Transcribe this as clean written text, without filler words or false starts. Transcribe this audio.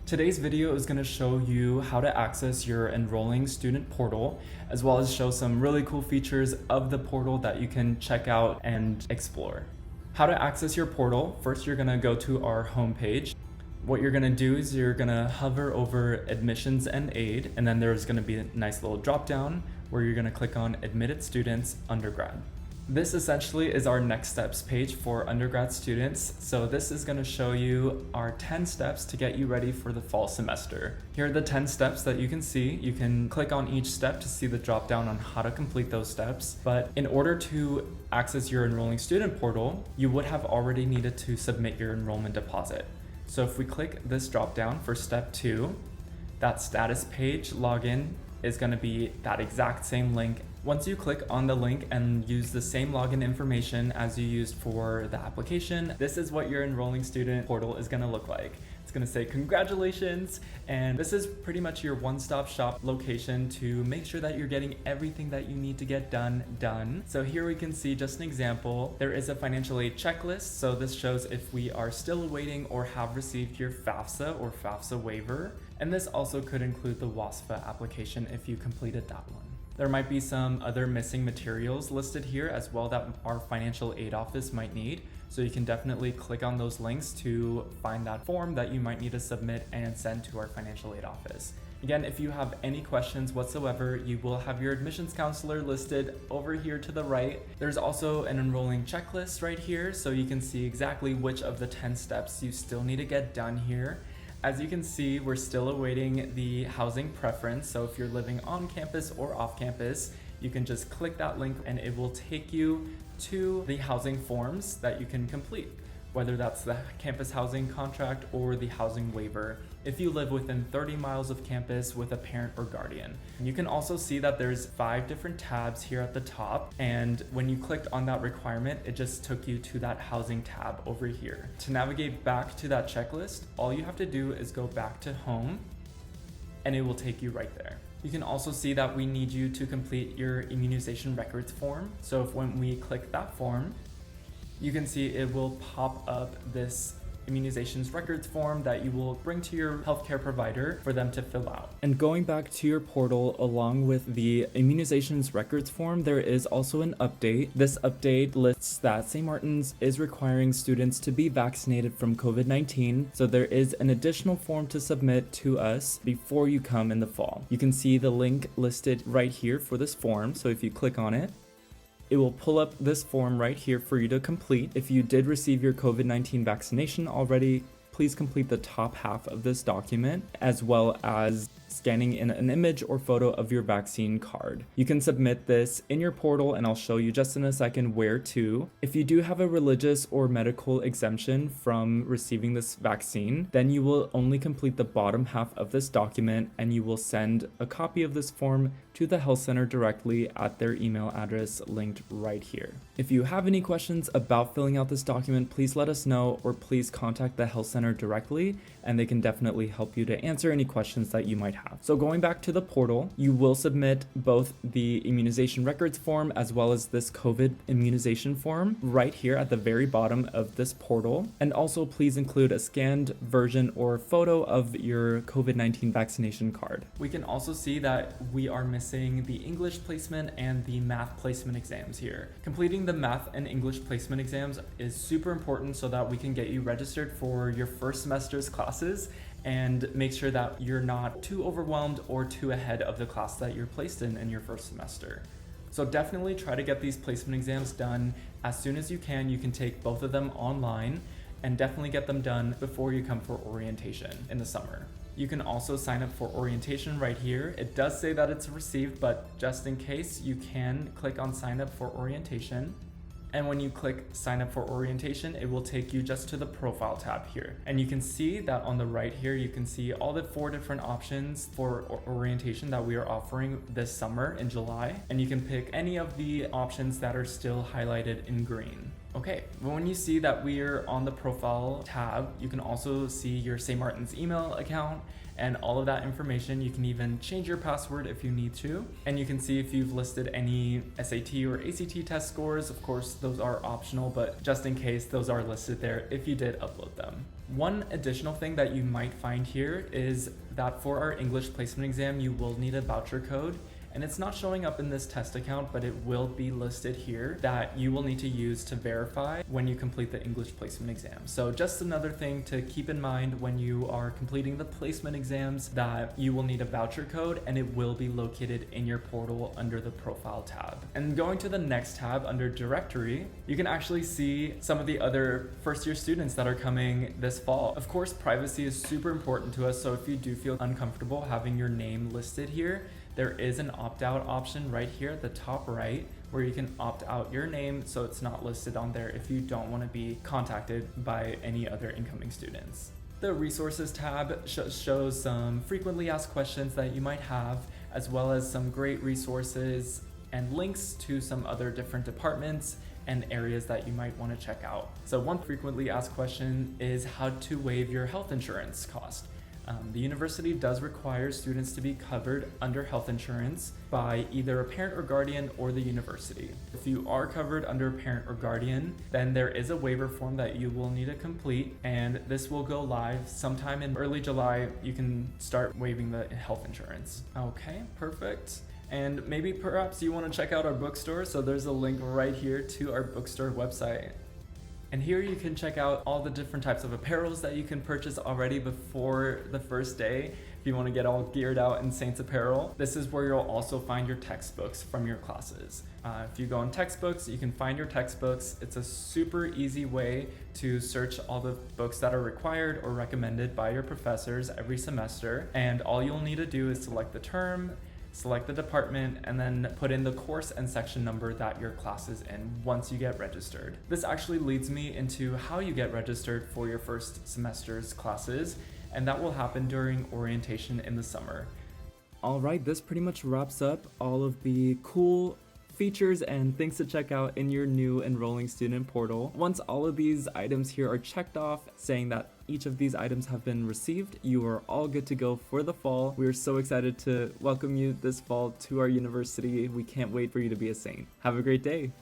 Today's video is going to show you how to access your Enrolling student portal, as well as show some really cool features of the portal that you can check out and explore. How to access your portal: first you're going to go to our homepage. What you're going to do is you're going to hover over admissions and aid, and then there's going to be a nice little drop down where you're going to click on admitted students undergrad. This essentially is our next steps page for undergrad students. So this is going to show you our 10 steps to get you ready for the fall semester. Here are the 10 steps that you can see. You can click on each step to see the drop down on how to complete those steps. But in order to access your enrolling student portal, you would have already needed to submit your enrollment deposit. So if we click this drop down for step 2, that status page login is going to be that exact same link. Once you click on the link and use the same login information as you used for the application, this is what your enrolling student portal is going to look like. It's going to say congratulations, and this is pretty much your one-stop shop location to make sure that you're getting everything that you need to get done. So here we can see just an example. There is a financial aid checklist, so this shows if we are still awaiting or have received your FAFSA or FAFSA waiver, and this also could include the WASFA application if you completed that one. There might be some other missing materials listed here as well that our financial aid office might need. So you can definitely click on those links to find that form that you might need to submit and send to our financial aid office. Again, if you have any questions whatsoever, you will have your admissions counselor listed over here to the right. There's also an enrolling checklist right here, so you can see exactly which of the 10 steps you still need to get done here. As you can see, we're still awaiting the housing preference. So if you're living on campus or off campus, you can just click that link and it will take you to the housing forms that you can complete, whether that's the campus housing contract or the housing waiver if you live within 30 miles of campus with a parent or guardian. You can also see that there's 5 different tabs here at the top, and when you clicked on that requirement, it just took you to that housing tab over here. To navigate back to that checklist, all you have to do is go back to home and it will take you right there. You can also see that we need you to complete your immunization records form. So if when we click that form, you can see it will pop up this immunizations records form that you will bring to your healthcare provider for them to fill out. And going back to your portal, along with the immunizations records form, there is also an update. This update lists that St. Martin's is requiring students to be vaccinated from COVID-19, so there is an additional form to submit to us before you come in the fall. You can see the link listed right here for this form, so if you click on it, it will pull up this form right here for you to complete. If you did receive your COVID-19 vaccination already, please complete the top half of this document, as well as scanning in an image or photo of your vaccine card. You can submit this in your portal, and I'll show you just in a second where to. If you do have a religious or medical exemption from receiving this vaccine, then you will only complete the bottom half of this document, and you will send a copy of this form to the health center directly at their email address linked right here. If you have any questions about filling out this document, please let us know, or please contact the health center directly, and they can definitely help you to answer any questions that you might have. So going back to the portal, you will submit both the immunization records form as well as this COVID immunization form right here at the very bottom of this portal. And also please include a scanned version or photo of your COVID-19 vaccination card. We can also see that we are missing the English placement and the math placement exams here. Completing the math and English placement exams is super important so that we can get you registered for your first semester's classes and make sure that you're not too overwhelmed or too ahead of the class that you're placed in your first semester. So definitely try to get these placement exams done as soon as you can. You can take both of them online and definitely get them done before you come for orientation in the summer. You can also sign up for orientation right here. It does say that it's received, but just in case, you can click on sign up for orientation. And when you click sign up for orientation, it will take you just to the profile tab here. And you can see that on the right here, you can see all the 4 different options for orientation that we are offering this summer in July. And you can pick any of the options that are still highlighted in green. Okay, well, when you see that we're on the profile tab, you can also see your St. Martin's email account and all of that information. You can even change your password if you need to. And you can see if you've listed any SAT or ACT test scores. Of course, those are optional, but just in case, those are listed there if you did upload them. One additional thing that you might find here is that for our English placement exam, you will need a voucher code. And it's not showing up in this test account, but it will be listed here that you will need to use to verify when you complete the English placement exam. So just another thing to keep in mind when you are completing the placement exams, that you will need a voucher code and it will be located in your portal under the profile tab. And going to the next tab under directory, you can actually see some of the other first year students that are coming this fall. Of course, privacy is super important to us. So if you do feel uncomfortable having your name listed here, there is an opt-out option right here at the top right where you can opt out your name so it's not listed on there if you don't want to be contacted by any other incoming students. The resources tab shows some frequently asked questions that you might have, as well as some great resources and links to some other different departments and areas that you might want to check out. So one frequently asked question is how to waive your health insurance cost. The university does require students to be covered under health insurance by either a parent or guardian or the university. If you are covered under a parent or guardian, then there is a waiver form that you will need to complete, and this will go live sometime in early July. You can start waiving the health insurance. Okay, perfect. And maybe perhaps you want to check out our bookstore, so there's a link right here to our bookstore website. And here you can check out all the different types of apparels that you can purchase already before the first day if you want to get all geared out in Saints apparel. This is where you'll also find your textbooks from your classes. If you go on textbooks, you can find your textbooks. It's a super easy way to search all the books that are required or recommended by your professors every semester. And all you'll need to do is select the term, select the department, and then put in the course and section number that your class is in once you get registered. This actually leads me into how you get registered for your first semester's classes, and that will happen during orientation in the summer. All right, this pretty much wraps up all of the cool features and things to check out in your new enrolling student portal. Once all of these items here are checked off, saying that each of these items have been received, you are all good to go for the fall. We are so excited to welcome you this fall to our university. We can't wait for you to be a Saint. Have a great day.